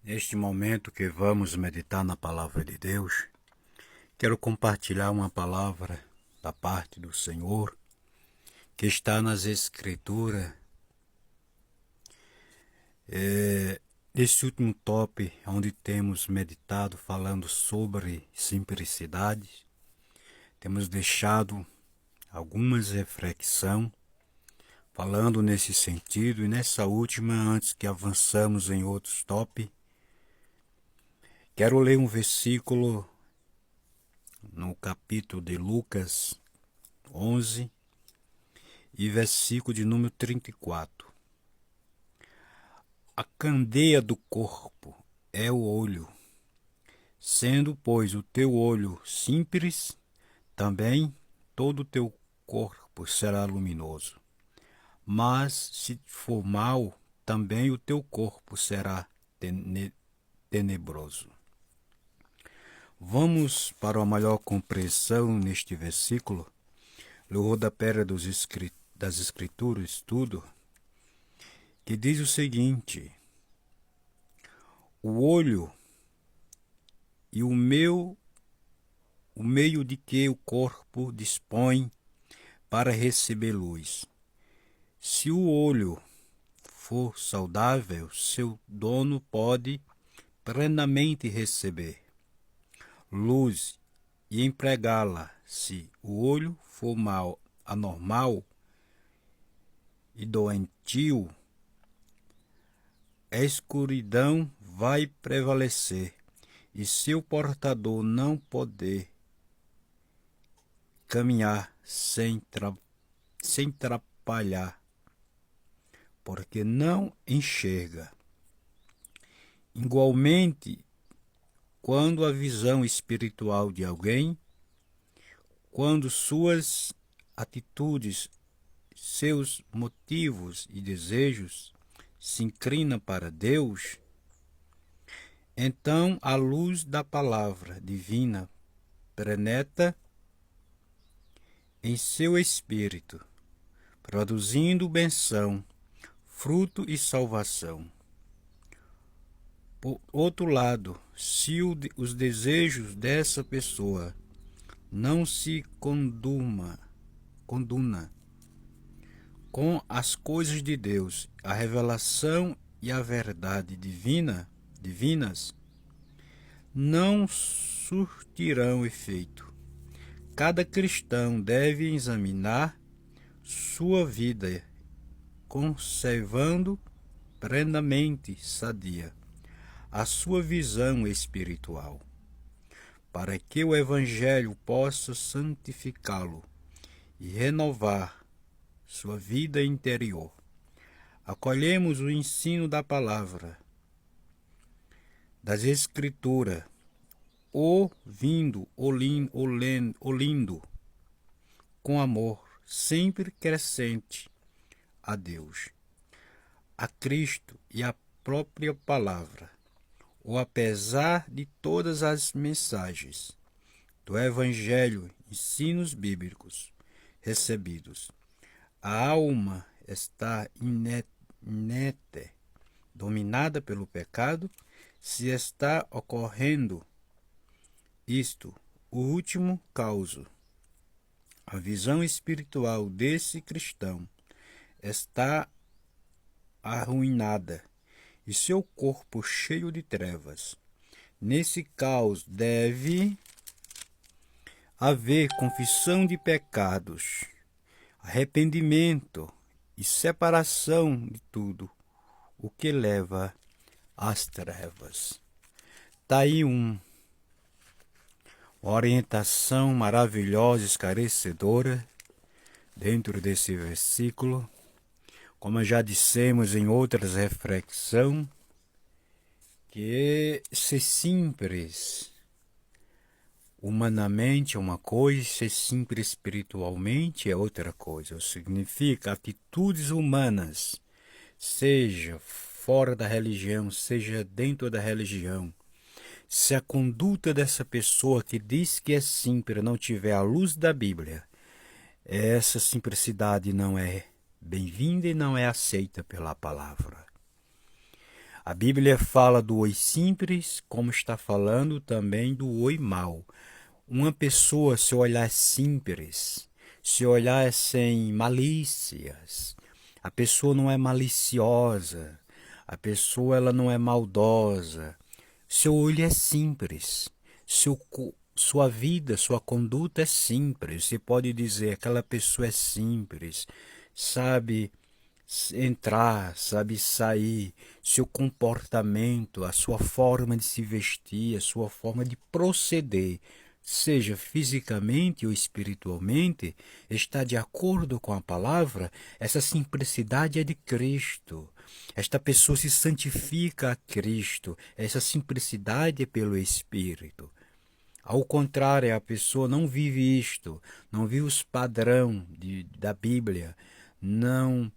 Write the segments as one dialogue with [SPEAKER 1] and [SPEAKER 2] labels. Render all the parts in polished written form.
[SPEAKER 1] Neste momento que vamos meditar na palavra de Deus, quero compartilhar uma palavra da parte do Senhor que está nas Escrituras. Neste último top, onde temos meditado falando sobre simplicidade, temos deixado algumas reflexões falando nesse sentido, e nessa última, antes que avançamos em outros top, quero ler um versículo no capítulo de Lucas 11 e versículo de número 34. A candeia do corpo é o olho. Sendo, pois, o teu olho simples, também todo o teu corpo será luminoso. Mas, se for mau, também o teu corpo será tenebroso. Vamos para uma maior compreensão neste versículo. No rodapé das Escrituras, estudo, que diz o seguinte: o olho e o meio de que o corpo dispõe para receber luz. Se o olho for saudável, seu dono pode plenamente receber luz e empregá-la. Se o olho for mal, anormal e doentio, a escuridão vai prevalecer e seu portador não poder caminhar sem atrapalhar, porque não enxerga. Igualmente, quando a visão espiritual de alguém, quando suas atitudes, seus motivos e desejos se inclinam para Deus, então a luz da palavra divina penetra em seu espírito, produzindo benção, fruto e salvação. Por outro lado, se os desejos dessa pessoa não se conduna com as coisas de Deus, a revelação e a verdade divinas, não surtirão efeito. Cada cristão deve examinar sua vida, conservando plenamente sadia a sua visão espiritual, para que o Evangelho possa santificá-lo e renovar sua vida interior. Acolhemos o ensino da palavra, das Escrituras, ouvindo, olindo, com amor sempre crescente a Deus, a Cristo e a própria palavra, ou apesar de todas as mensagens do Evangelho, ensinos bíblicos recebidos, a alma está inerte, dominada pelo pecado. Se está ocorrendo isto, o último caso, a visão espiritual desse cristão está arruinada e seu corpo cheio de trevas. Nesse caos deve haver confissão de pecados, arrependimento e separação de tudo o que leva às trevas. Está aí uma orientação maravilhosa, esclarecedora, dentro desse versículo. Como já dissemos em outras reflexões, que ser simples humanamente é uma coisa, ser simples espiritualmente é outra coisa. Significa atitudes humanas, seja fora da religião, seja dentro da religião. Se a conduta dessa pessoa que diz que é simples não tiver a luz da Bíblia, essa simplicidade não é bem-vinda e não é aceita pela palavra. A Bíblia fala do oi simples, como está falando também do oi mau. Uma pessoa, se olhar simples, se olhar sem malícias, a pessoa não é maliciosa, a pessoa ela não é maldosa. Seu olho é simples, sua vida, sua conduta é simples. Você pode dizer, aquela pessoa é simples, sabe entrar, sabe sair, seu comportamento, a sua forma de se vestir, a sua forma de proceder, seja fisicamente ou espiritualmente, está de acordo com a palavra. Essa simplicidade é de Cristo. Esta pessoa se santifica a Cristo. Essa simplicidade é pelo Espírito. Ao contrário, a pessoa não vive isto, não vive os padrões da Bíblia, não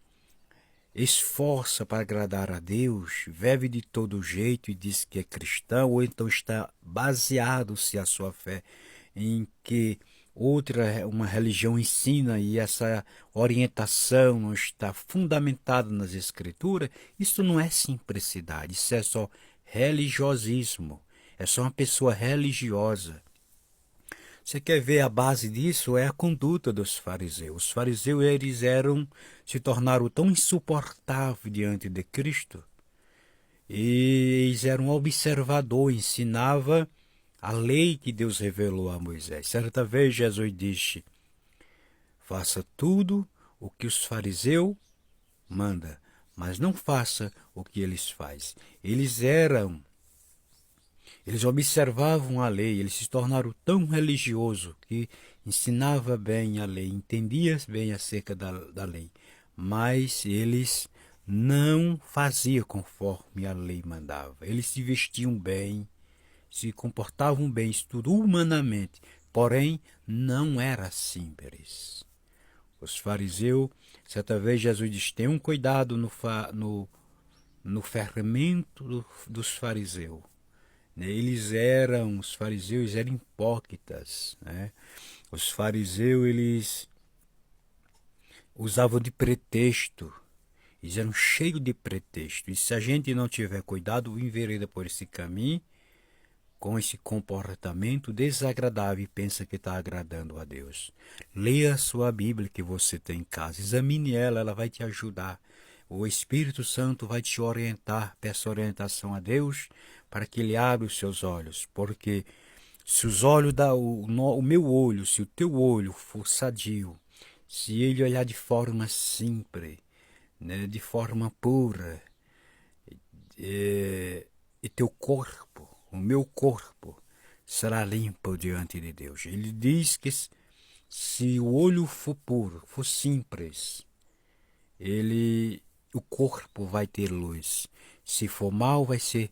[SPEAKER 1] esforça para agradar a Deus, vive de todo jeito e diz que é cristão, ou então está baseado-se a sua fé em que uma religião ensina e essa orientação não está fundamentada nas Escrituras, isso não é simplicidade, isso é só religiosismo, é só uma pessoa religiosa. Você quer ver a base disso? É a conduta dos fariseus. Os fariseus, se tornaram tão insuportáveis diante de Cristo. E eles eram observadores, ensinava a lei que Deus revelou a Moisés. Certa vez Jesus disse, faça tudo o que os fariseus mandam, mas não faça o que eles fazem. Eles observavam a lei, eles se tornaram tão religiosos que ensinava bem a lei, entendia bem acerca da lei, mas eles não faziam conforme a lei mandava. Eles se vestiam bem, se comportavam bem, isso tudo humanamente, porém não era simples. Os fariseus, certa vez Jesus disse, tenham cuidado no fermento dos fariseus. Os fariseus eram hipócritas, né? Os fariseus, eles usavam de pretexto, eles eram cheios de pretexto. E se a gente não tiver cuidado, envereda por esse caminho, com esse comportamento desagradável e pensa que está agradando a Deus. Leia a sua Bíblia que você tem em casa, examine ela, ela vai te ajudar. O Espírito Santo vai te orientar, peça orientação a Deus para que Ele abra os seus olhos, porque se os olhos o meu olho, se o teu olho for sadio, se ele olhar de forma simples, né, de forma pura, e teu corpo, o meu corpo, será limpo diante de Deus. Ele diz que se o olho for puro, for simples, o corpo vai ter luz. Se for mal, vai ser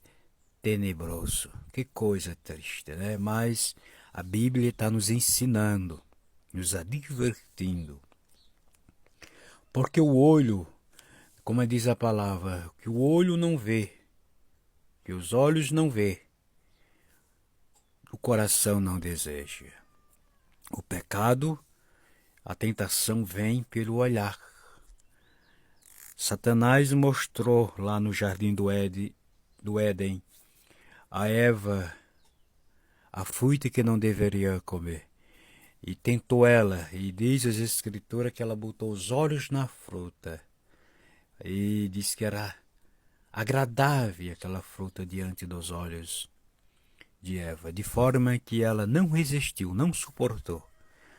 [SPEAKER 1] tenebroso. Que coisa triste, né? Mas a Bíblia está nos ensinando, nos advertindo. Porque o olho, como diz a palavra, que o olho não vê, que os olhos não vê, o coração não deseja. O pecado, a tentação vem pelo olhar. Satanás mostrou lá no jardim do Éden a Eva a fruta que não deveria comer. E tentou ela, e diz as escrituras que ela botou os olhos na fruta. E diz que era agradável aquela fruta diante dos olhos de Eva, de forma que ela não resistiu, não suportou.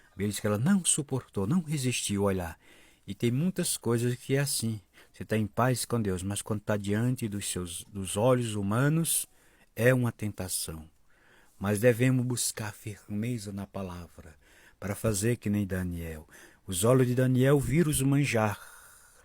[SPEAKER 1] A Bíblia diz que ela não suportou, não resistiu a olhar. E tem muitas coisas que é assim. Você está em paz com Deus, mas quando está diante dos olhos humanos, é uma tentação. Mas devemos buscar firmeza na palavra, para fazer que nem Daniel. Os olhos de Daniel viram os manjar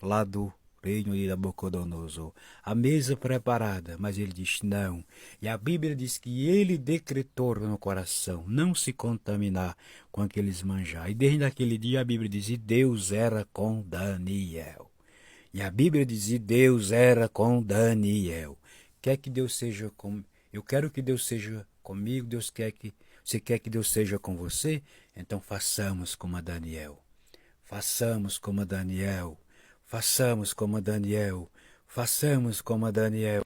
[SPEAKER 1] lá do reino de Nabucodonosor, a mesa preparada, mas ele diz não. E a Bíblia diz que ele decretou no coração não se contaminar com aqueles manjar. E desde aquele dia a Bíblia diz, e Deus era com Daniel. E a Bíblia diz, e Deus era com Daniel. Quer que Deus seja com... Eu quero que Deus seja comigo, você quer que Deus seja com você? Então façamos como a Daniel. Façamos como a Daniel. Façamos como a Daniel. Façamos como a Daniel.